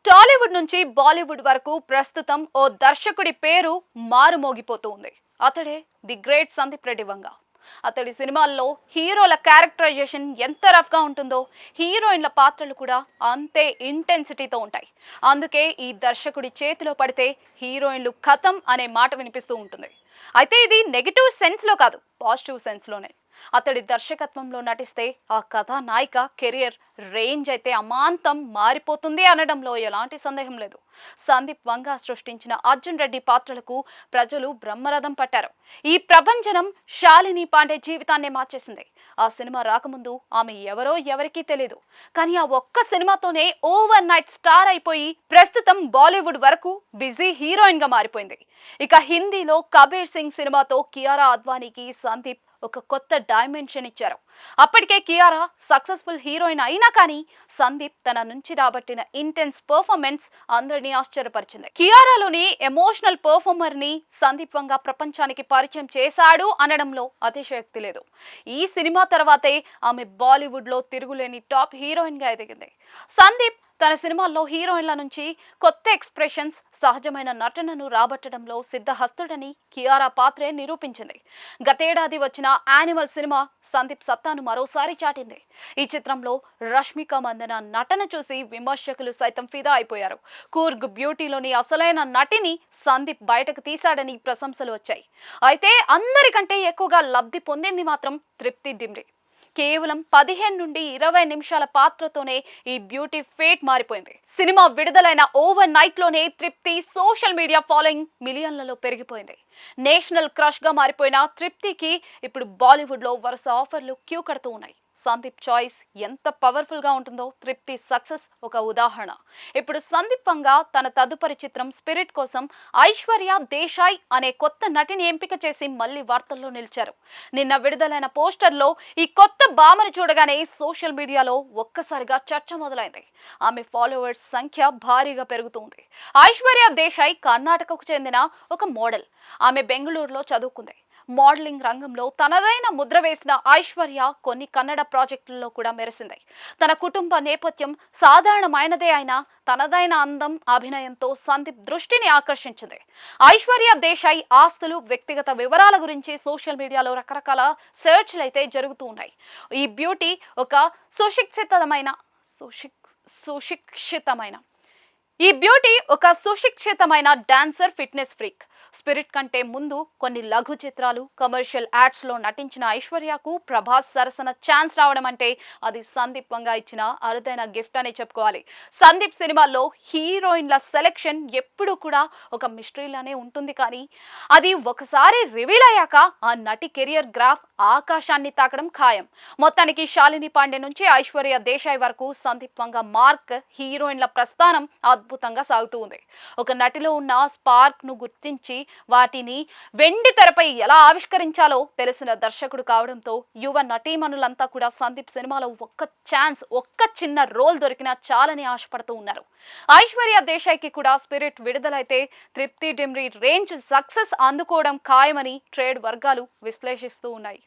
టాలీవుడ్ నుంచి బాలీవుడ్ వరకు ప్రస్తుతం ఓ దర్శకుడి పేరు మారుమోగిపోతుంది. అతడే ది గ్రేట్ సందీప్ రెడ్డి వంగ. అతడి సినిమాల్లో హీరోల క్యారెక్టరైజేషన్ ఎంత రఫ్ గా ఉంటుందో హీరోయిన్ల పాత్రలు కూడా అంతే ఇంటెన్సిటీతో ఉంటాయి. అందుకే ఈ దర్శకుడి చేతిలో పడితే హీరోయిన్లు ఖతం అనే మాట వినిపిస్తూ ఉంటుంది. అయితే ఇది నెగిటివ్ సెన్స్ లో కాదు, పాజిటివ్ సెన్స్ లోనే. అతడి దర్శకత్వంలో నటిస్తే ఆ కథానాయిక కెరియర్ రేంజ్ అయితే అమాంతం మారిపోతుంది అనడంలో ఎలాంటి సందేహం లేదు. సందీప్ వంగ సృష్టించిన అర్జున్ రెడ్డి పాత్రలకు ప్రజలు బ్రహ్మరథం పట్టారు. ఈ ప్రభంజనం శాలిని పాండే జీవితాన్నే మార్చేసింది. ఆ సినిమా రాకముందు ఆమె ఎవరో ఎవరికీ తెలియదు. కానీ ఆ ఒక్క సినిమాతోనే ఓవర్ నైట్ స్టార్ అయిపోయి ప్రస్తుతం బాలీవుడ్ వరకు బిజీ హీరోయిన్ గా మారిపోయింది. ఇక హిందీలో కబీర్ సింగ్ సినిమాతో కియారా అద్వానీకి సందీప్ ఒక కొత్త డైమెన్షన్ ఇచ్చారు. అప్పటికే కియారా సక్సెస్ఫుల్ హీరోయిన్ అయినా కానీ సందీప్ తన నుంచి రాబట్టిన ఇంటెన్స్ పర్ఫార్మెన్స్ అందరినీ ఆశ్చర్యపరిచింది. కియారాలోని ఎమోషనల్ పర్ఫార్మర్ ని సందీప్ వంగ ప్రపంచానికి పరిచయం చేశాడు అనడంలో అతిశయోక్తి లేదు. ఈ సినిమా తర్వాతే ఆమె బాలీవుడ్ లో తిరుగులేని టాప్ హీరోయిన్ గా ఎదిగింది. సందీప్ తన సినిమాల్లో హీరోయిన్ల నుంచి కొత్త ఎక్స్ప్రెషన్స్, సహజమైన నటనను రాబట్టడంలో సిద్ధహస్తుడని కియారా పాత్రే నిరూపించింది. గతేడాది వచ్చిన యానిమల్ సినిమా సందీప్ సత్తాను మరోసారి చాటింది. ఈ చిత్రంలో రష్మిక మందన నటన చూసి విమర్శకులు సైతం ఫిదా అయిపోయారు. కూర్గ్ బ్యూటీలోని అసలైన నటిని సందీప్ బయటకు తీశాడని ప్రశంసలు వచ్చాయి. అయితే అందరికంటే ఎక్కువగా లబ్ధి పొందింది మాత్రం తృప్తి డిమ్రీ. కేవలం 15 నుండి 20 నిమిషాల పాత్రతోనే ఈ బ్యూటీ ఫేట్ మారిపోయింది. సినిమా విడుదలైన ఓవర్ నైట్ లోనే తృప్తి సోషల్ మీడియా ఫాలోయింగ్ మిలియన్లలో పెరిగిపోయింది. నేషనల్ క్రష్ గా మారిపోయిన తృప్తికి ఇప్పుడు బాలీవుడ్ లో వరుస ఆఫర్లు క్యూ కడుతూ ఉన్నాయి. సందీప్ చాయిస్ ఎంత పవర్ఫుల్ గా ఉంటుందో తృప్తి సక్సెస్ ఒక ఉదాహరణ. ఇప్పుడు సందీప్ వంగ తన తదుపరి చిత్రం స్పిరిట్ కోసం ఐశ్వర్య దేశాయ్ అనే కొత్త నటిని ఎంపిక చేసి మళ్ళీ వార్తల్లో నిలిచారు. నిన్న విడుదలైన పోస్టర్లో ఈ కొత్త భామను చూడగానే సోషల్ మీడియాలో ఒక్కసారిగా చర్చ మొదలైంది. ఆమె ఫాలోవర్స్ సంఖ్య భారీగా పెరుగుతుంది. ఐశ్వర్య దేశాయ్ కర్ణాటకకు చెందిన ఒక మోడల్. ఆమె బెంగళూరులో చదువుకుంది. మోడలింగ్ రంగంలో తనదైన ముద్ర వేసిన ఐశ్వర్య కొన్ని కన్నడ ప్రాజెక్టుల్లో కూడా మెరిసింది. తన కుటుంబ నేపథ్యం సాధారణమైనదే అయినా తనదైన అందం, అభినయంతో సందీప్ దృష్టిని ఆకర్షించింది. ఐశ్వర్య దేశాయ్ ఆస్తులు, వ్యక్తిగత వివరాల గురించి సోషల్ మీడియాలో రకరకాల సెర్చ్లు అయితే జరుగుతూ ఉన్నాయి. ఈ బ్యూటీ ఒక సుశిక్షితమైన డాన్సర్, ఫిట్నెస్ ఫ్రీక్. స్పిరిట్ కంటే ముందు కొన్ని లఘు చిత్రాలు, కమర్షియల్ యాడ్స్ లో నటించిన ఐశ్వర్యకు ప్రభాస్ సరసన ఛాన్స్ రావడం అంటే అది సందీప్ వంగ ఇచ్చిన అరుదైన గిఫ్ట్ అని చెప్పుకోవాలి. సందీప్ సినిమాల్లో హీరోయిన్ల సెలెక్షన్ ఎప్పుడు కూడా ఒక మిస్టరీలానే ఉంటుంది. కానీ అది ఒకసారి రివీల్ అయ్యాక ఆ నటి కెరియర్ గ్రాఫ్ ఆకాశాన్ని తాకడం ఖాయం. మొత్తానికి శాలిని పాండే నుంచి ఐశ్వర్య దేశాయ్ వరకు సందీప్ వంగ మార్క్ హీరోయిన్ల ప్రస్థానం అద్భుతంగా సాగుతూ ఉంది. ఒక నటిలో ఉన్న స్పార్క్ ను గుర్తించి వాటిని వెండి తెరపై ఎలా ఆవిష్కరించాలో తెలిసిన దర్శకుడు కావడంతో యువ నటీమణులంతా కూడా సందీప్ సినిమాలో ఒక్క చిన్న రోల్ దొరికినా చాలని ఆశపడుతూ ఉన్నారు. ఐశ్వర్య దేశాయ్కి కూడా స్పిరిట్ విడుదలైతే తృప్తి డిమ్రీ రేంజ్ సక్సెస్ అందుకోవడం ఖాయమని ట్రేడ్ వర్గాలు విశ్లేషిస్తూ ఉన్నాయి.